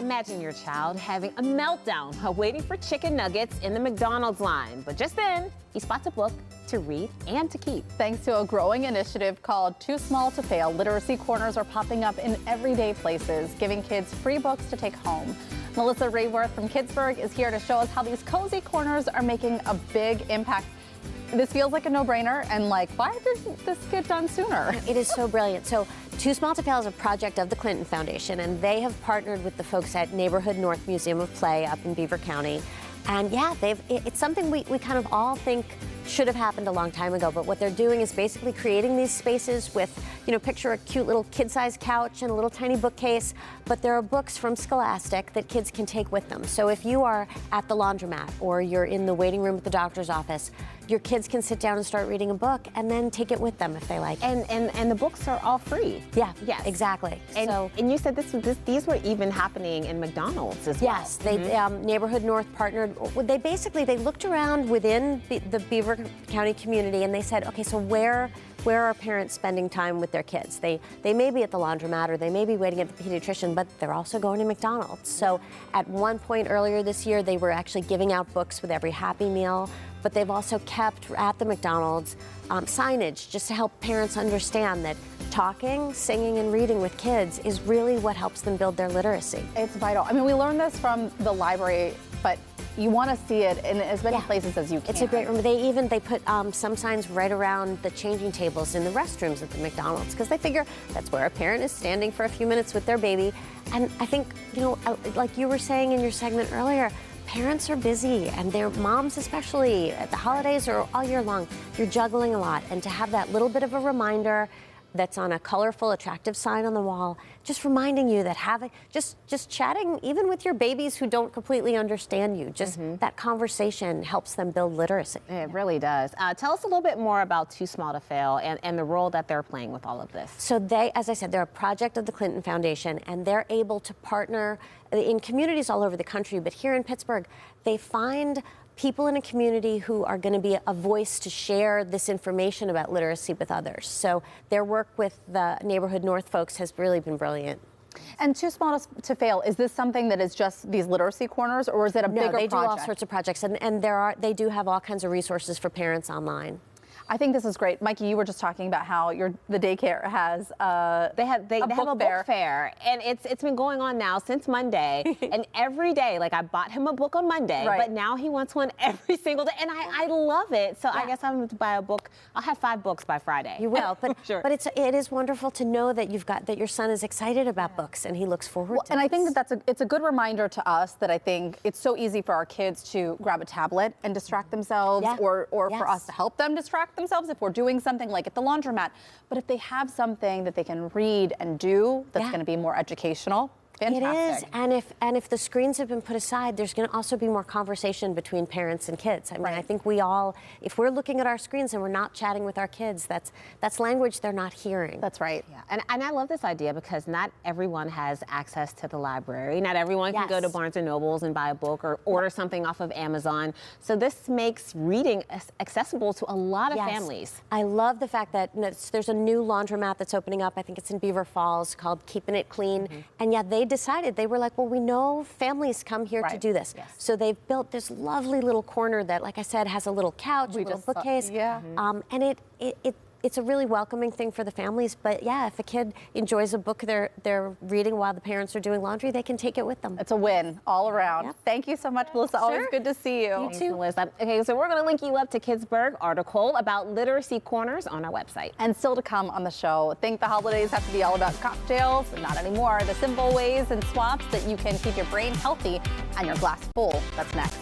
Imagine your child having a meltdown while waiting for chicken nuggets in the McDonald's line. But just then, he spots a book to read and to keep. Thanks to a growing initiative called Too Small to Fail, literacy corners are popping up in everyday places, giving kids free books to take home. Melissa Rayworth from Kidsburgh is here to show us how these cozy corners are making a big impact. This feels like a no-brainer, and like, why didn't this get done sooner? It is so brilliant. So Too Small to Fail is a project of the Clinton Foundation, and they have partnered with the folks at Neighborhood North Museum of Play up in Beaver County. And yeah, it's something we kind of all think should have happened a long time ago, but what they're doing is basically creating these spaces with, picture a cute little kid-sized couch and a little tiny bookcase, but there are books from Scholastic that kids can take with them. So if you are at the laundromat or you're in the waiting room at the doctor's office, your kids can sit down and start reading a book and then take it with them if they like. And the books are all free. Yeah, yes, exactly. And you said these were even happening in McDonald's as well. Yes, they Neighborhood North partnered. They looked around within the Beaver County community and they said, okay, so where are parents spending time with their kids? They may be at the laundromat or they may be waiting at the pediatrician, but they're also going to McDonald's. So at one point earlier this year, they were actually giving out books with every Happy Meal, but they've also kept at the McDonald's signage just to help parents understand that talking, singing, and reading with kids is really what helps them build their literacy. It's vital. I mean, we learned this from the library, but you want to see it in as many places as you can. It's a great room. They put some signs right around the changing tables in the restrooms at the McDonald's because they figure that's where a parent is standing for a few minutes with their baby. And I think, like you were saying in your segment earlier, parents are busy, and their moms especially at the holidays or all year long. You're juggling a lot, and to have that little bit of a reminder that's on a colorful, attractive sign on the wall, just reminding you that just chatting, even with your babies who don't completely understand you, just that conversation helps them build literacy. It really does. Tell us a little bit more about Too Small to Fail and the role that they're playing with all of this. So as I said, they're a project of the Clinton Foundation, and they're able to partner in communities all over the country, but here in Pittsburgh, they find people in a community who are going to be a voice to share this information about literacy with others. So their work with the Neighborhood North folks has really been brilliant. And Too Small to Fail, is this something that is just these literacy corners, or is it a bigger project? No, they do all sorts of projects, and they do have all kinds of resources for parents online. I think this is great. Mikey, you were just talking about how the daycare has a book fair, and it's been going on now since Monday, and every day, like I bought him a book on Monday, but now he wants one every single day, and I love it. So I guess I'm going to buy a book. I'll have 5 books by Friday. You will, but sure. But it is wonderful to know that that your son is excited about books and he looks forward to. And I think it's a good reminder to us that I think it's so easy for our kids to grab a tablet and distract themselves, or for us to help them distract themselves if we're doing something like at the laundromat. But if they have something that they can read and do that's going to be more educational, fantastic. It is, and if the screens have been put aside, there's going to also be more conversation between parents and kids. I mean, I think we all, if we're looking at our screens and we're not chatting with our kids, that's language they're not hearing. That's right. Yeah. And I love this idea because not everyone has access to the library. Not everyone can go to Barnes & Nobles and buy a book or order something off of Amazon. So this makes reading accessible to a lot of families. I love the fact that there's a new laundromat that's opening up. I think it's in Beaver Falls called Keeping It Clean. And they decided, they were like, well, we know families come here to do this. So they've built this lovely little corner that, like I said, has a little couch, a little bookcase. And it's a really welcoming thing for the families. But yeah, if a kid enjoys a book they're reading while the parents are doing laundry, they can take it with them. It's a win all around. Yep. Thank you so much, Melissa. Always good to see you. You too. Melissa. Okay, so we're going to link you up to Kidsburgh article about literacy corners on our website. And still to come on the show, think the holidays have to be all about cocktails? Not anymore. The simple ways and swaps that you can keep your brain healthy and your glass full. That's next.